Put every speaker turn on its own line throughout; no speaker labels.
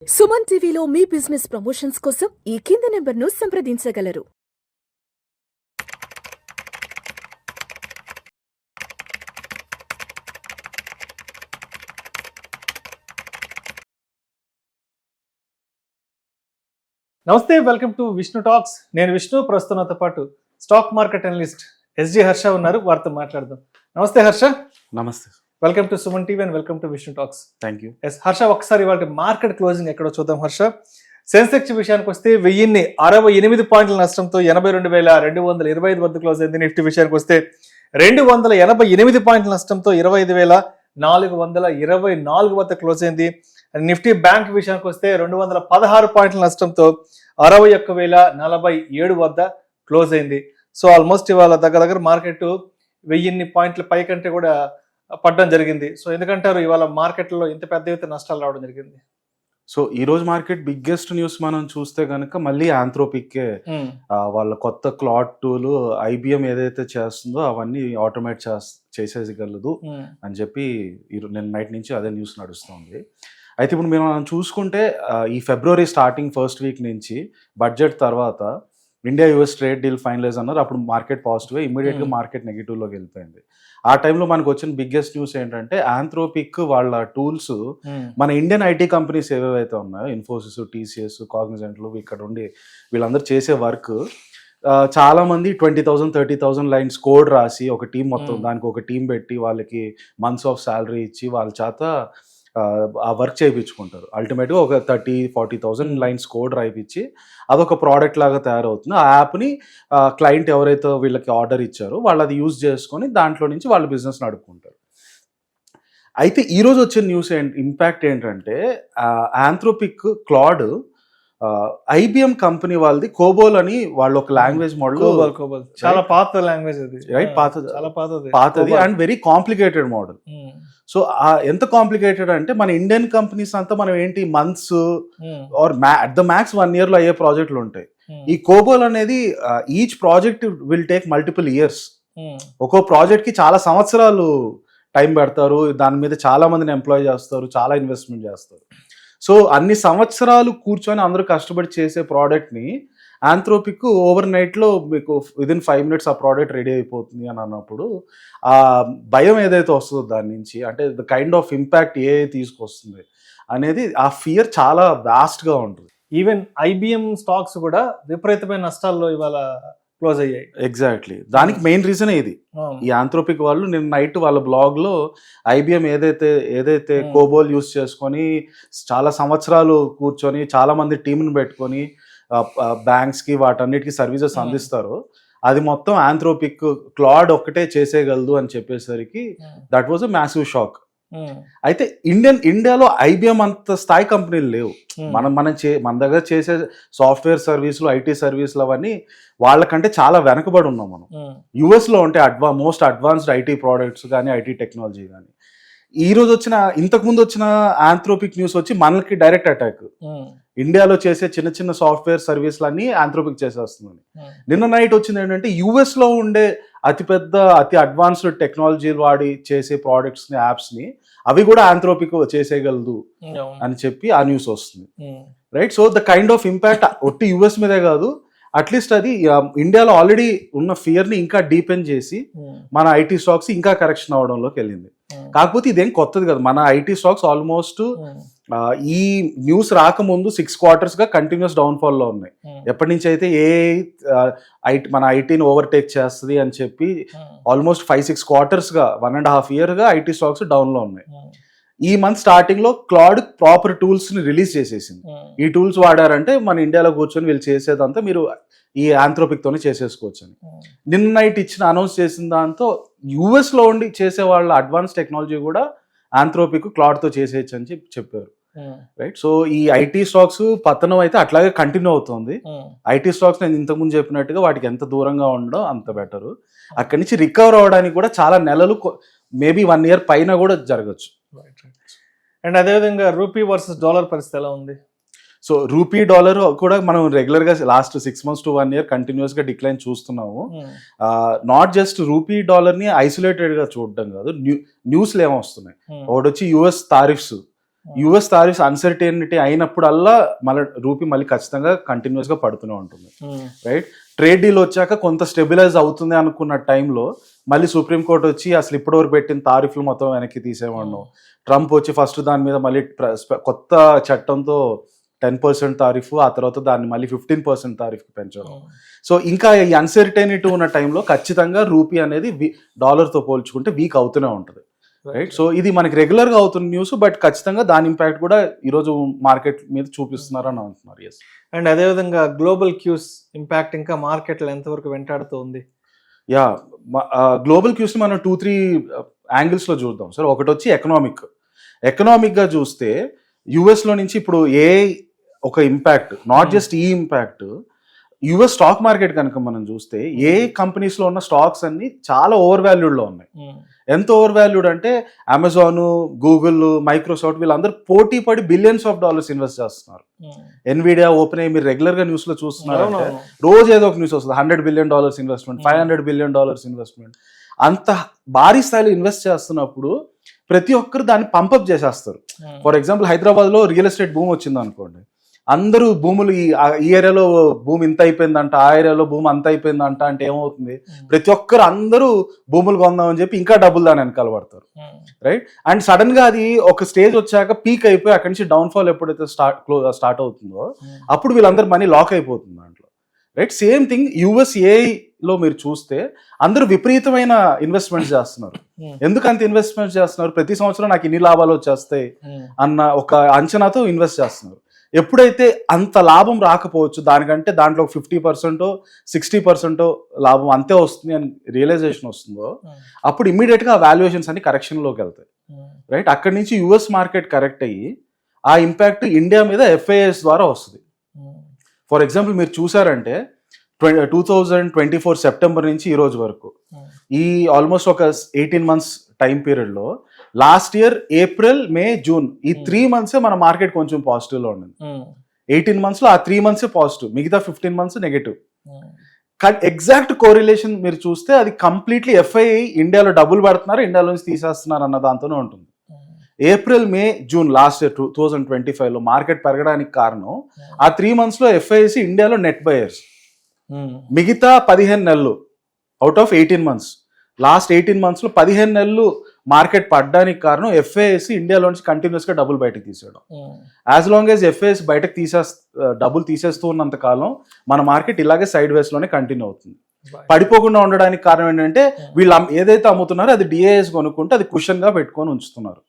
సుమన్ టీవీలో మీ business promotions కోసం ఈ కింది నెంబర్ను సంప్రదించగలరు.
నమస్తే, వెల్కమ్ టు విష్ణు టాక్స్. నేను విష్ణు. ప్రస్తుతంతో పాటు stock market analyst S G Harsha ఉన్నారు. వారితో మాట్లాడదాం. నమస్తే హర్ష.
నమస్తే.
Welcome to Suman TV and welcome to Vishnu talks.
Thank you.
Yes Harsha, ఒకసారి ఇవాళ మార్కెట్ క్లోజింగ్ ఎక్కడో చూద్దాం హర్ష. సెన్సెక్స్ విషయానికి వస్తే 1068 పాయింట్ల నష్టంతో 82,225 వద్ద క్లోజ్ అయింది. నిఫ్టీ విషయానికి వస్తే 288 పాయింట్ల నష్టంతో 25,424 వద్ద క్లోజ్ అయింది. నిఫ్టీ బ్యాంక్ విషయానికి వస్తే 216 పాయింట్ల నష్టంతో 61,047 వద్ద క్లోజ్ అయింది. సో ఆల్మోస్ట్ ఇవాళ దగ్గర మార్కెట్ 1000 పాయింట్ల పై కంటే కూడా పడడం జరిగింది. సో ఎందుకంటారు ఇవాళ మార్కెట్లో ఇంత పెద్ద ఎత్తున నష్టాలు రావడం జరిగింది?
సో ఈ రోజు మార్కెట్ బిగ్గెస్ట్ న్యూస్ మనం చూస్తే కనుక మళ్ళీ ఆంథ్రోపిక్కే వాళ్ళ కొత్త క్లాడ్ టూల్ IBM ఏదైతే చేస్తుందో అవన్నీ ఆటోమేట్ చేసేయగలదు అని చెప్పి నేను నైట్ నుంచి అదే న్యూస్ నడుస్తుంది. అయితే ఇప్పుడు మనం చూసుకుంటే ఈ ఫిబ్రవరి స్టార్టింగ్ ఫస్ట్ వీక్ నుంచి బడ్జెట్ తర్వాత India US trade deal finalise అన్నారు. అప్పుడు మార్కెట్ పాజిటివ్, ఇమ్మీడియట్గా మార్కెట్ నెగిటివ్లోకి వెళ్ళిపోయింది. ఆ టైంలో మనకు వచ్చిన బిగ్గెస్ట్ న్యూస్ ఏంటంటే ఆంథ్రోపిక్ వాళ్ళ టూల్స్ మన ఇండియన్ IT కంపెనీస్ ఏవేవైతే ఉన్నాయో ఇన్ఫోసిస్, TCS, కాగ్నిజెంట్లు ఇక్కడ ఉండి వీళ్ళందరూ చేసే వర్క్ చాలా మంది 20,000 30,000 లైన్స్ కోడ్ రాసి ఒక టీం మొత్తం దానికి ఒక టీం పెట్టి వాళ్ళకి మంత్స్ ఆఫ్ శాలరీ ఇచ్చి వాళ్ళ చేత ఆ వర్క్ చేయించుకుంటారు. అల్టిమేట్గా ఒక 30,000-40,000 లైన్స్ కోడ్ రాయిపించి అదొక ప్రోడక్ట్ లాగా తయారవుతుంది. ఆ యాప్ని క్లయింట్ ఎవరైతే వీళ్ళకి ఆర్డర్ ఇచ్చారో వాళ్ళు అది యూజ్ చేసుకొని దాంట్లో నుంచి వాళ్ళ బిజినెస్ నడుపుకుంటారు. అయితే ఈరోజు వచ్చిన న్యూస్ ఇంపాక్ట్ ఏంటంటే ఆంథ్రోపిక్ క్లాడ్ IBM కంపెనీ వాళ్ళది కోబోల్ అని వాళ్ళు ఒక లాంగ్వేజ్ మోడల్,
చాలా పాత లాంగ్వేజ్ అది, రైట్?
పాతది and very complicated model. So ఎంత కాంప్లికేటెడ్ అంటే మన ఇండియన్ కంపెనీస్ అంతా మనం ఏంటి months or at the max 1 year లో అయ్యే ప్రాజెక్టులు ఉంటాయి. ఈ కోబోల్ అనేది each project will take multiple years. ఒక్కో ప్రాజెక్ట్ కి చాలా సంవత్సరాలు టైం పెడతారు, దాని మీద చాలా మందిని ఎంప్లాయ్ చేస్తారు, చాలా ఇన్వెస్ట్మెంట్ చేస్తారు. సో అన్ని సంవత్సరాలు కూర్చొని అందరూ కష్టపడి చేసే ప్రోడక్ట్ని ఆంథ్రోపిక్ ఓవర్ నైట్లో మీకు విదిన్ 5 minutes ఆ ప్రోడక్ట్ రెడీ అయిపోతుంది అని అన్నప్పుడు ఆ భయం ఏదైతే వస్తుందో దాని నుంచి, అంటే ద కైండ్ ఆఫ్ ఇంపాక్ట్ తీసుకొస్తుంది అనేది ఆ ఫియర్ చాలా వాస్ట్గా ఉంటుంది.
ఈవెన్ IBM స్టాక్స్ కూడా విపరీతమైన నష్టాల్లో ఇవాళ క్లోజ్ అయ్యాయి.
ఎగ్జాక్ట్లీ, దానికి మెయిన్ రీజన్ ఇది. ఈ ఆంథ్రోపిక్ వాళ్ళు నిన్న నైట్ వాళ్ళ బ్లాగ్లో IBM ఏదైతే కోబోల్ యూస్ చేసుకొని చాలా సంవత్సరాలు కూర్చొని చాలా మంది టీంని పెట్టుకొని బ్యాంక్స్కి వాటన్నిటికీ సర్వీసెస్ అందిస్తారో అది మొత్తం ఆంథ్రోపిక్ క్లాడ్ ఒక్కటే చేసేయగలదు అని చెప్పేసరికి that was a massive shock. అయితే ఇండియాలో IBM అంత స్థాయి కంపెనీలు లేవు. మన దగ్గర చేసే సాఫ్ట్వేర్ సర్వీసులు, IT సర్వీసులు అవన్నీ వాళ్ళకంటే చాలా వెనకబడి ఉన్నాం మనం. US లో ఉంటే మోస్ట్ అడ్వాన్స్డ్ IT ప్రోడక్ట్స్ కానీ IT టెక్నాలజీ కానీ. ఇంతకుముందు వచ్చిన ఆంథ్రోపిక్ న్యూస్ వచ్చి మనకి డైరెక్ట్ అటాక్. ఇండియాలో చేసే చిన్న చిన్న సాఫ్ట్వేర్ సర్వీసులన్నీ ఆంథ్రోపిక్ చేసేస్తుంది. నిన్న నైట్ వచ్చింది ఏంటంటే US లో ఉండే అతి అడ్వాన్స్డ్ టెక్నాలజీ వాడి చేసే ప్రోడక్ట్స్ని, యాప్స్ని అవి కూడా ఆంథ్రోపిక్ చేసేయగలదు అని చెప్పి ఆ న్యూస్ వస్తుంది, right? So the kind of impact ఒట్టి US మీదే కాదు, అట్లీస్ట్ అది ఇండియాలో ఆల్రెడీ ఉన్న ఫియర్ని ఇంకా డీపెన్ చేసి మన IT స్టాక్స్ ఇంకా కరెక్షన్ అవడంలోకి వెళ్ళింది. కాకపోతే ఇదేం కొత్తది కదా, మన IT స్టాక్స్ ఆల్మోస్ట్ ఈ న్యూస్ రాకముందు 6 quarters గా కంటిన్యూస్ డౌన్ఫాల్ లో ఉన్నాయి. ఎప్పటి నుంచి అయితే మన ఐటీని ఓవర్టేక్ చేస్తుంది అని చెప్పి ఆల్మోస్ట్ 5-6 quarters గా 1.5 year గా IT స్టాక్స్ డౌన్ లో ఉన్నాయి. ఈ మంత్ స్టార్టింగ్ లో క్లాడ్ ప్రాపర్ టూల్స్ ని రిలీజ్ చేసేసింది. ఈ టూల్స్ వాడారంటే మన ఇండియాలో కూర్చొని వీళ్ళు చేసేదంతా మీరు ఈ ఆంథ్రోపిక్ తోనే చేసేసుకోవచ్చు అని నిన్న నైట్ అనౌన్స్ చేసిన దాంతో US లో ఉండి చేసే వాళ్ళ అడ్వాన్స్ టెక్నాలజీ కూడా ఆంథ్రోపిక్ క్లాడ్ తో చేసేయచ్చు అని చెప్పారు, రైట్? సో ఈ IT స్టాక్స్ పతనం అయితే అట్లాగే కంటిన్యూ అవుతుంది. IT స్టాక్స్ నేను ఇంతకుముందు చెప్పినట్టుగా వాటికి ఎంత దూరంగా ఉండో అంత బెటర్. అక్కడి నుంచి రికవర్ అవడానికి కూడా చాలా నెలలు, మేబీ 1 year పైన కూడా జరగచ్చు.
అండ్ అదేవిధంగా రూపీ వర్సెస్ డాలర్ పరిస్థితి ఎలా ఉంది?
సో రూపీ డాలర్ కూడా మనం రెగ్యులర్గా లాస్ట్ 6 months to 1 year కంటిన్యూస్గా డిక్లైన్ చూస్తున్నాము. నాట్ జస్ట్ రూపీ డాలర్ని ఐసోలేటెడ్గా చూడడం కాదు, న్యూస్లు ఏమొస్తున్నాయి. ఒకటి వచ్చి US tariffs US tariffs uncertainty అయినప్పుడల్లా మళ్ళీ రూపీ మళ్ళీ ఖచ్చితంగా కంటిన్యూస్ గా పడుతూనే ఉంటుంది, రైట్? ట్రేడ్ డీల్ వచ్చాక కొంత స్టెబిలైజ్ అవుతుంది అనుకున్న టైంలో మళ్ళీ సుప్రీంకోర్టు వచ్చి అసలు ఇప్పటివరకు పెట్టిన తారీఫ్లు మొత్తం వెనక్కి తీసేవాడు. ట్రంప్ వచ్చి ఫస్ట్ దాని మీద మళ్ళీ కొత్త చట్టంతో 10% తారీఫ్, ఆ తర్వాత దాన్ని మళ్ళీ 15% తారీఫ్కి పెంచడం. సో ఇంకా ఈ అన్సర్టెనిటీ ఉన్న టైంలో ఖచ్చితంగా రూపీ అనేది డాలర్తో పోల్చుకుంటే వీక్ అవుతూనే ఉంటుంది, రైట్? సో ఇది మనకి రెగ్యులర్గా అవుతున్న న్యూస్, బట్ ఖచ్చితంగా దాని ఇంపాక్ట్ కూడా ఈరోజు మార్కెట్ మీద చూపిస్తున్నారని అంటున్నారు. ఎస్.
అండ్ అదేవిధంగా గ్లోబల్ క్యూస్ ఇంపాక్ట్ ఇంకా మార్కెట్లో ఎంతవరకు వెంటాడుతూ ఉంది?
యా, గ్లోబల్ క్యూస్ మనం 2-3 యాంగిల్స్లో చూద్దాం సార్. ఒకటి వచ్చి ఎకనామిక్గా చూస్తే యుఎస్లో నుంచి ఇప్పుడు ఒక ఇంపాక్ట్, నాట్ జస్ట్ ఈ ఇంపాక్ట్, యుఎస్ స్టాక్ మార్కెట్ కనుక మనం చూస్తే కంపెనీస్లో ఉన్న స్టాక్స్ అన్ని చాలా ఓవర్ వాల్యూడ్లో ఉన్నాయి. ఎంత ఓవర్ వాల్యూడ్ అంటే అమెజాన్, గూగుల్, మైక్రోసాఫ్ట్ వీళ్ళందరూ పోటీ పడి బిలియన్స్ ఆఫ్ డాలర్స్ ఇన్వెస్ట్ చేస్తున్నారు. ఎన్విడియా, ఓపెన్ మీరు రెగ్యులర్ గా న్యూస్ లో చూస్తున్నారు, రోజు ఏదో ఒక న్యూస్ వస్తుంది, $100 billion ఇన్వెస్ట్మెంట్, $500 billion ఇన్వెస్ట్మెంట్. అంత భారీ స్థాయిలో ఇన్వెస్ట్ చేస్తున్నప్పుడు ప్రతి ఒక్కరు దాన్ని పంపప్ చేసేస్తారు. ఫర్ ఎగ్జాంపుల్ హైదరాబాద్ లో రియల్ ఎస్టేట్ భూమి వచ్చింది అనుకోండి, అందరూ భూములు ఈ ఏరియాలో భూమి ఇంత అయిపోయిందంట, ఆ ఏరియాలో భూమి అంత అయిపోయిందంట అంటే ఏమవుతుంది, ప్రతి ఒక్కరు అందరూ భూములు కొందామని చెప్పి ఇంకా డబ్బులు దాని వెనకాల పడతారు, రైట్? అండ్ సడన్ గా అది ఒక స్టేజ్ వచ్చాక పీక్ అయిపోయి అక్కడి నుంచి డౌన్ ఫాల్ ఎప్పుడైతే స్టార్ట్ అవుతుందో అప్పుడు వీళ్ళందరూ మనీ లాక్ అయిపోతుంది దాంట్లో, రైట్? సేమ్ థింగ్ యుఎస్ఏలో మీరు చూస్తే అందరూ విపరీతమైన ఇన్వెస్ట్మెంట్స్ చేస్తున్నారు. ఎందుకు అంత ఇన్వెస్ట్మెంట్స్ చేస్తున్నారు? ప్రతి సంవత్సరం నాకు ఇన్ని లాభాలు వచ్చేస్తాయి అన్న ఒక అంచనాతో ఇన్వెస్ట్ చేస్తున్నారు. ఎప్పుడైతే అంత లాభం రాకపోవచ్చు, దానికంటే దాంట్లో 50%, 60% లాభం అంతే వస్తుంది అని రియలైజేషన్ వస్తుందో అప్పుడు ఇమ్మీడియట్ గా వాల్యుయేషన్స్ అన్ని కరెక్షన్ లోకి వెళ్తాయి, రైట్? అక్కడి నుంచి యుఎస్ మార్కెట్ కరెక్ట్ అయ్యి ఆ ఇంపాక్ట్ ఇండియా మీద ఎఫ్ఐఎస్ ద్వారా వస్తుంది. ఫర్ ఎగ్జాంపుల్ మీరు చూసారంటే 2024 సెప్టెంబర్ నుంచి ఈ రోజు వరకు ఈ ఆల్మోస్ట్ ఒక 18 months టైం పీరియడ్ లో లాస్ట్ ఇయర్ ఏప్రిల్, మే, జూన్ ఈ 3 months మన మార్కెట్ కొంచెం పాజిటివ్ లో ఉండింది. 18 months లో ఆ 3 months పాజిటివ్, మిగతా 15 months నెగటివ్. ఎగ్జాక్ట్ కోరిలేషన్ మీరు చూస్తే అది కంప్లీట్లీ ఎఫ్ఐఐ ఇండియాలో డబ్బులు పెడుతున్నారు, ఇండియాలో నుంచి తీసేస్తున్నారు అన్న దాంతోనే ఉంటుంది. ఏప్రిల్, మే, జూన్ లాస్ట్ ఇయర్ 2025 లో మార్కెట్ పెరగడానికి కారణం ఆ 3 months లో ఎఫ్ఐఐసి ఇండియాలో నెట్ బయర్స్. మిగతా 15 నెలలు out of 18 months, last 18 months లో 15 నెలలు మార్కెట్ పడ్డానికి కారణం ఎఫ్ఐఎస్ ఇండియాలో నుంచి కంటిన్యూస్ గా డబ్బులు బయటకు తీసేయడం. యాజ్ లాంగ్ యాజ్ ఎఫ్ఐఎస్ బయటకు డబ్బులు తీసేస్తూ ఉన్నంత కాలం మన మార్కెట్ ఇలాగే సైడ్ వేస్ లోనే కంటిన్యూ అవుతుంది. పడిపోకుండా ఉండడానికి కారణం ఏంటంటే వీళ్ళు ఏదైతే అమ్ముతున్నారో అది డిఐఎస్ కొనుక్కుంటే అది కుషన్ గా పెట్టుకొని ఉంచుతున్నారు.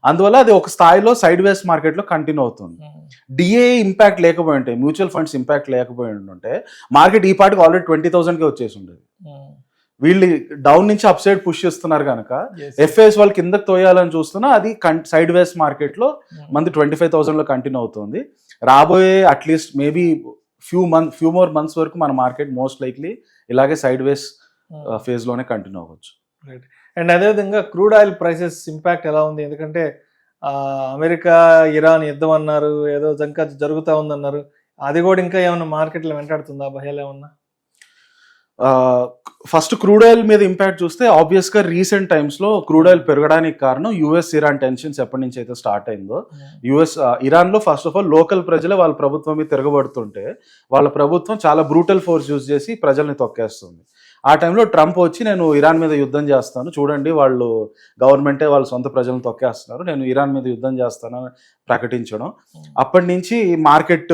అందువల్ల అది ఒక స్థాయిలో సైడ్ వేస్ మార్కెట్ లో కంటిన్యూ అవుతుంది. డిఏ ఇంపాక్ట్ లేకపోయి ఉంటే, మ్యూచువల్ ఫండ్స్ ఇంపాక్ట్ లేకపోయి ఉంటే మార్కెట్ ఈ పాటికి ఆల్రెడీ 20,000 వచ్చేసి ఉండేది. వీళ్ళు డౌన్ నుంచి అప్ సైడ్ పుష్ చేస్తున్నారు కనుక ఎఫ్ఐఎస్ వాళ్ళు కిందకి తోయాలని చూస్తున్నా అది సైడ్ వేస్ మార్కెట్ లో మంది 25,000 లో కంటిన్యూ అవుతుంది. రాబోయే at least maybe few more months వరకు మన మార్కెట్ మోస్ట్ లైక్లీ ఇలాగే సైడ్ వేస్ ఫేజ్ లోనే కంటిన్యూ అవ్వచ్చు.
రైట్. అండ్ అదేవిధంగా క్రూడ్ ఆయిల్ ప్రైసెస్ ఇంపాక్ట్ ఎలా ఉంది? ఎందుకంటే అమెరికా ఇరాన్ యుద్ధం అన్నారు, ఏదో ఇంకా జరుగుతూ ఉందన్నారు, అది కూడా ఇంకా ఏమన్నా మార్కెట్లో వెంటాడుతుందా భయాలు ఏమన్నా?
ఫస్ట్ క్రూడ్ ఆయిల్ మీద ఇంపాక్ట్ చూస్తే ఆబ్వియస్ గా రీసెంట్ టైమ్స్ లో క్రూడ్ ఆయిల్ పెరగడానికి కారణం యుఎస్ ఇరాన్ టెన్షన్స్ ఎప్పటి నుంచి అయితే స్టార్ట్ అయిందో. ఇరాన్ లో ఫస్ట్ ఆఫ్ ఆల్ లోకల్ ప్రజలే వాళ్ళ ప్రభుత్వం మీద తిరగబడుతుంటే వాళ్ళ ప్రభుత్వం చాలా బ్రూటల్ ఫోర్స్ యూజ్ చేసి ప్రజల్ని తొక్కేస్తుంది. ఆ టైంలో ట్రంప్ వచ్చి నేను ఇరాన్ మీద యుద్ధం చేస్తాను, చూడండి వాళ్ళు గవర్నమెంటే వాళ్ళ సొంత ప్రజలను తొక్కేస్తున్నారు, నేను ఇరాన్ మీద యుద్ధం చేస్తానని ప్రకటించడం. అప్పటి నుంచి మార్కెట్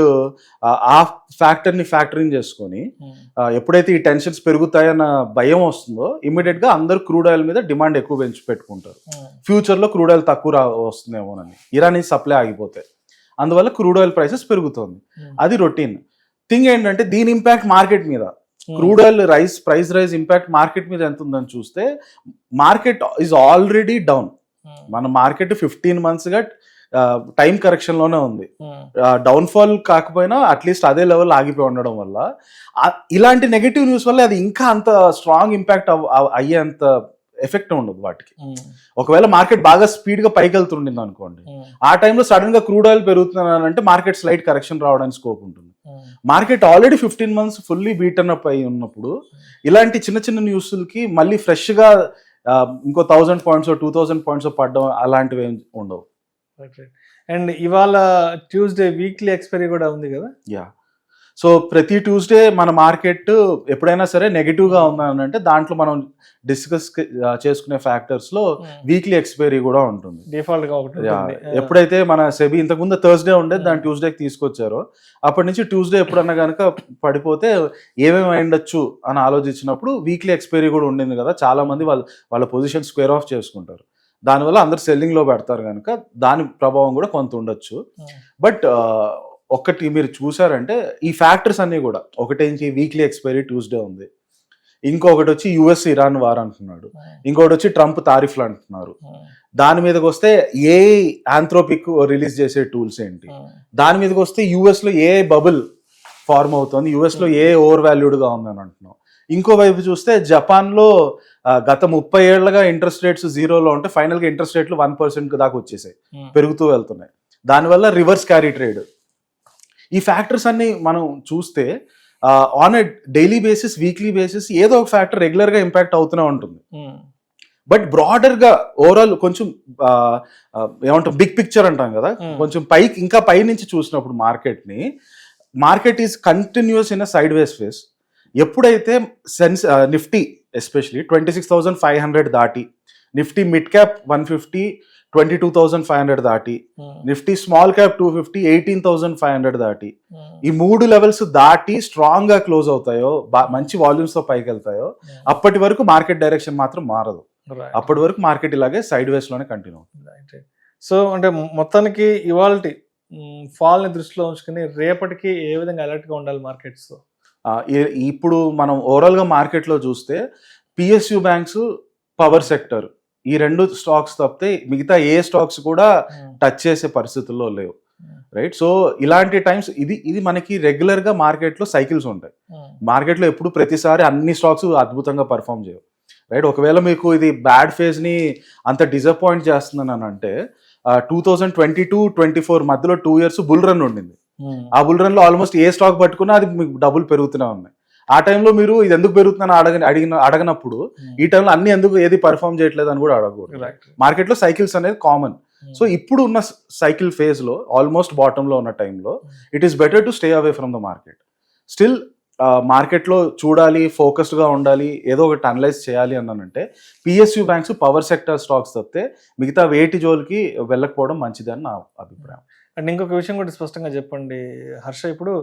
ఆ ఫ్యాక్టర్ని ఫ్యాక్టరింగ్ చేసుకొని ఎప్పుడైతే ఈ టెన్షన్స్ పెరుగుతాయన్న భయం వస్తుందో ఇమీడియట్ గా అందరూ క్రూడ్ ఆయిల్ మీద డిమాండ్ ఎక్కువ పెంచి పెట్టుకుంటారు. ఫ్యూచర్ లో క్రూడ్ ఆయిల్ తక్కువ వస్తుందేమోనని, ఇరాన్ నుంచి సప్లై ఆగిపోతాయి, అందువల్ల క్రూడ్ ఆయిల్ ప్రైసెస్ పెరుగుతుంది. అది రొటీన్ థింగ్. ఏంటంటే దీని ఇంపాక్ట్ మార్కెట్ మీద, crude oil price rise impact market మీద ఎంత ఉందని చూస్తే మార్కెట్ ఈజ్ ఆల్రెడీ డౌన్. మన మార్కెట్ 15 months గా టైం కరెక్షన్ లోనే ఉంది. డౌన్ ఫాల్ కాకపోయినా అట్లీస్ట్ అదే లెవెల్ ఆగిపోయి ఉండడం వల్ల ఇలాంటి నెగటివ్ న్యూస్ వల్ల అది ఇంకా అంత స్ట్రాంగ్ ఇంపాక్ట్ అయ్యేంత ఎఫెక్ట్ ఉండదు వాటికి. ఒకవేళ మార్కెట్ బాగా స్పీడ్ గా పైకి వెళ్తుండింది అనుకోండి, ఆ టైంలో సడన్ గా క్రూడ్ ఆయిల్ పెరుగుతున్నానంటే మార్కెట్ స్లైట్ కరెక్షన్ రావడానికి స్కోప్ ఉంటుంది. Market already 15 months fully beaten up అయి ఉన్నప్పుడు ఇలాంటి చిన్న చిన్న న్యూస్లకి మళ్ళీ ఫ్రెష్ గా ఇంకో 1,000 points 2,000 points పడడం అలాంటివి ఏం ఉండవు.
అండ్ ఇవాళ ట్యూస్డే వీక్లీ ఎక్స్పైరీ కూడా ఉంది కదా.
యా, సో ప్రతి ట్యూస్డే మన మార్కెట్ ఎప్పుడైనా సరే నెగిటివ్గా ఉందంటే దాంట్లో మనం డిస్కస్ చేసుకునే ఫ్యాక్టర్స్ లో వీక్లీ ఎక్స్పైరీ కూడా ఉంటుంది.
డిఫాల్ట్ గా ఒకటి ఉంటుంది.
ఎప్పుడైతే మన సెబీ ఇంతకుముందు థర్స్డే ఉండేది దాన్ని ట్యూస్డేకి తీసుకొచ్చారో అప్పటి నుంచి ట్యూస్డే ఎప్పుడన్నా కనుక పడిపోతే ఏమేమి అయిండొచ్చు అని ఆలోచించినప్పుడు వీక్లీ ఎక్స్పైరీ కూడా ఉండింది కదా, చాలా మంది వాళ్ళ పొజిషన్ స్క్వేర్ ఆఫ్ చేసుకుంటారు. దానివల్ల అందరు సెల్లింగ్ లో పెడతారు కనుక దాని ప్రభావం కూడా కొంత ఉండొచ్చు. బట్ ఒక్కటి మీరు చూసారంటే ఈ ఫ్యాక్టర్స్ అన్ని కూడా, ఒకటేంటి వీక్లీ ఎక్స్పైరీ ట్యూస్డే ఉంది, ఇంకొకటి వచ్చి యుఎస్ ఇరాన్ వార్ అంటున్నాడు, ఇంకొకటి వచ్చి ట్రంప్ తారిఫ్లు అంటున్నారు. దాని మీదకి వస్తే ఏ ఆంథ్రోపిక్ రిలీజ్ చేసే టూల్స్ ఏంటి, దాని మీదకి వస్తే యుఎస్ లో ఏ బబుల్ ఫార్మ్ అవుతుంది, యుఎస్ లో ఏ ఓవర్ వాల్యూడ్ గా ఉందని అంటున్నాం. ఇంకోవైపు చూస్తే జపాన్ లో గత 30 ఏళ్లుగా ఇంట్రెస్ట్ రేట్స్ జీరోలో ఉంటే ఫైనల్ గా ఇంట్రెస్ట్ రేట్లు 1% దాకా వచ్చేసాయి, పెరుగుతూ వెళ్తున్నాయి. దానివల్ల రివర్స్ క్యారీ ట్రేడ్. ఈ ఫ్యాక్టర్స్ అన్ని మనం చూస్తే on a daily basis, weekly basis ఏదో ఒక ఫ్యాక్టర్ రెగ్యులర్ గా ఇంపాక్ట్ అవుతూనే ఉంటుంది. బట్ బ్రాడర్ గా ఓవరాల్ కొంచెం ఏమంటాం బిగ్ పిక్చర్ అంటాం కదా, కొంచెం పైకి ఇంకా పై నుంచి చూసినప్పుడు market is continuous in a side ways face. ఎప్పుడైతే నిఫ్టీ ఎస్పెషలీ 26,500 దాటి, నిఫ్టీ మిడ్ క్యాప్ 150 22,500 దాటి, నిఫ్టీ స్మాల్ క్యాప్ 250 18,500 దాటి, ఈ 3 లెవెల్స్ దాటి స్ట్రాంగ్ గా క్లోజ్ అవుతాయో, మంచి వాల్యూమ్స్ తో పైకి వెళ్తాయో, అప్పటి వరకు మార్కెట్ డైరెక్షన్ మాత్రం మారదు. అప్పటి వరకు మార్కెట్ ఇలాగే సైడ్ వేస్ లోనే కంటిన్యూ అవుతుంది.
సో అంటే మొత్తానికి ఇవాళ ఫాల్ ని దృష్టిలో ఉంచుకుని రేపటికి ఏ విధంగా అలర్ట్ గా ఉండాలి మార్కెట్స్?
ఇప్పుడు మనం ఓవరాల్ గా మార్కెట్ లో చూస్తే పిఎస్యు బ్యాంక్స్, పవర్ సెక్టర్, ఈ 2 స్టాక్స్ తప్పితే మిగతా ఏ స్టాక్స్ కూడా టచ్ చేసే పరిస్థితుల్లో లేవు. రైట్, సో ఇలాంటి టైమ్స్ ఇది మనకి రెగ్యులర్ గా మార్కెట్ లో సైకిల్స్ ఉంటాయి. మార్కెట్ లో ఎప్పుడు ప్రతిసారి అన్ని స్టాక్స్ అద్భుతంగా పర్ఫామ్ చేయవు. రైట్, ఒకవేళ మీకు ఇది బ్యాడ్ ఫేజ్ ని అంత డిసప్పాయింట్ చేస్తుందని అంటే 2022-24 మధ్యలో 2 years బుల్ రన్ ఉండింది. ఆ బుల్ రన్ లో ఆల్మోస్ట్ ఏ స్టాక్ పట్టుకున్నా అది మీకు డబ్బులు పెరుగుతూనే ఉన్నాయి. ఆ టైంలో మీరు ఇది ఎందుకు పెరుగుతుందని అడగనప్పుడు ఈ టైంలో అన్ని ఎందుకు ఏది పర్ఫామ్ చేయట్లేదు అని కూడా అడగకూడదు. మార్కెట్ లో సైకిల్స్ అనేది కామన్. సో ఇప్పుడు ఉన్న సైకిల్ ఫేజ్ లో ఆల్మోస్ట్ బాటమ్ లో ఉన్న టైంలో it is better to stay away from the market. Still మార్కెట్లో చూడాలి, ఫోకస్డ్ గా ఉండాలి, ఏదో ఒకటి అనలైజ్ చేయాలి అన్నానంటే PSU banks, power sector stocks తప్పితే మిగతా వేటి జోలికి వెళ్ళకపోవడం మంచిదని నా అభిప్రాయం.
అండ్ ఇంకొక విషయం కూడా స్పష్టంగా చెప్పండి హర్ష, ఇప్పుడు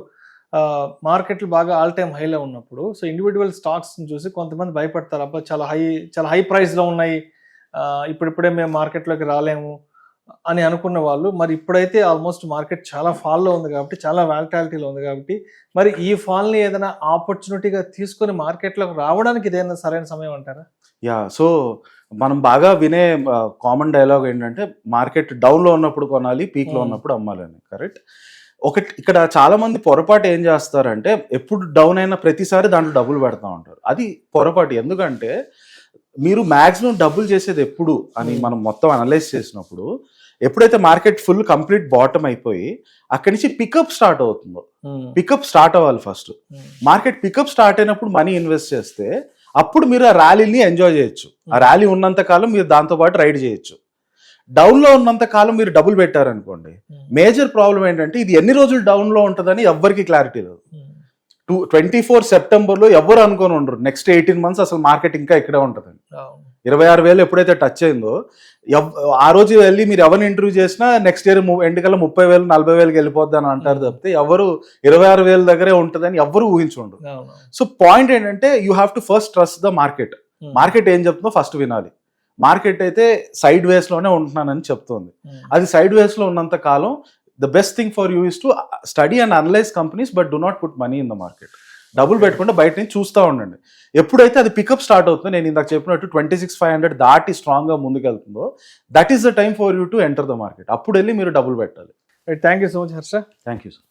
మార్కెట్లు బాగా ఆల్ టైమ్ హైలో ఉన్నప్పుడు సో ఇండివిజువల్ స్టాక్స్ చూసి కొంతమంది భయపడతారు, అబ్బా చాలా హై ప్రైస్లో ఉన్నాయి, ఇప్పుడిప్పుడే మేము మార్కెట్లోకి రాలేము అని అనుకున్న వాళ్ళు, మరి ఇప్పుడైతే ఆల్మోస్ట్ మార్కెట్ చాలా ఫాల్లో ఉంది కాబట్టి, చాలా వాలటాలిటీలో ఉంది కాబట్టి, మరి ఈ ఫాల్ని ఏదైనా ఆపర్చునిటీగా తీసుకొని మార్కెట్లోకి రావడానికి ఇదేనా సరైన సమయం అంటారా?
యా, సో మనం బాగా వినే కామన్ డైలాగ్ ఏంటంటే మార్కెట్ డౌన్లో ఉన్నప్పుడు కొనాలి, పీక్లో ఉన్నప్పుడు అమ్మాలని. కరెక్ట్. ఇక్కడ చాలా మంది పొరపాటు ఏం చేస్తారంటే ఎప్పుడు డౌన్ అయినా ప్రతిసారి దాంట్లో డబ్బులు పెడతా ఉంటారు. అది పొరపాటు. ఎందుకంటే మీరు మ్యాక్సిమం డబ్బులు చేసేది ఎప్పుడు అని మనం మొత్తం అనలైజ్ చేసినప్పుడు, ఎప్పుడైతే మార్కెట్ ఫుల్ కంప్లీట్ బాటమ్ అయిపోయి అక్కడి నుంచి పికప్ స్టార్ట్ అవుతుందో, పికప్ స్టార్ట్ అవ్వాలి ఫస్ట్. మార్కెట్ పికప్ స్టార్ట్ అయినప్పుడు మనీ ఇన్వెస్ట్ చేస్తే అప్పుడు మీరు ఆ ర్యాలీని ఎంజాయ్ చేయొచ్చు. ఆ ర్యాలీ ఉన్నంత కాలం మీరు దాంతో పాటు రైడ్ చేయొచ్చు. డౌన్ లో ఉన్నంత కాలం మీరు డబ్బులు పెట్టారనుకోండి, మేజర్ ప్రాబ్లం ఏంటంటే ఇది ఎన్ని రోజులు డౌన్ లో ఉంటుందని ఎవ్వరికి క్లారిటీ లేదు. 24 సెప్టెంబర్లో ఎవరు అనుకొని ఉండరు నెక్స్ట్ 18 months అసలు మార్కెట్ ఇంకా ఇక్కడే ఉంటుందని. 26,000 ఎప్పుడైతే టచ్ అయిందో ఆ రోజు వెళ్ళి మీరు ఎవరిని ఇంటర్వ్యూ చేసినా నెక్స్ట్ ఇయర్ ఎండ్ కల్లా 30,000 40,000కి వెళ్ళిపోద్ది అని అంటారు తప్పితే ఎవరు 26,000 దగ్గరే ఉంటుందని ఎవరు ఊహించుండరు. సో పాయింట్ ఏంటంటే you have to first trust the market. Market ఏం చెప్తుందో ఫస్ట్ వినాలి. మార్కెట్ అయితే సైడ్ వేస్ లోనే ఉంటున్నానని చెప్తోంది. అది సైడ్ వేస్ లో ఉన్నంత కాలం the best thing for you is to study and analyze companies but do not put money in the market. డబ్బులు పెట్టుకుంటే బయట నుంచి చూస్తూ ఉండండి. ఎప్పుడైతే అది పికప్ స్టార్ట్ అవుతుందో, నేను ఇందాక చెప్పినట్టు 26,500 దాటి స్ట్రాంగ్ గా ముందుకెళ్తుందో, that is the time for you to enter the market. అప్పుడు వెళ్ళి మీరు డబ్బులు పెట్టాలి.
Thank you so much Harsha.
Thank you sir.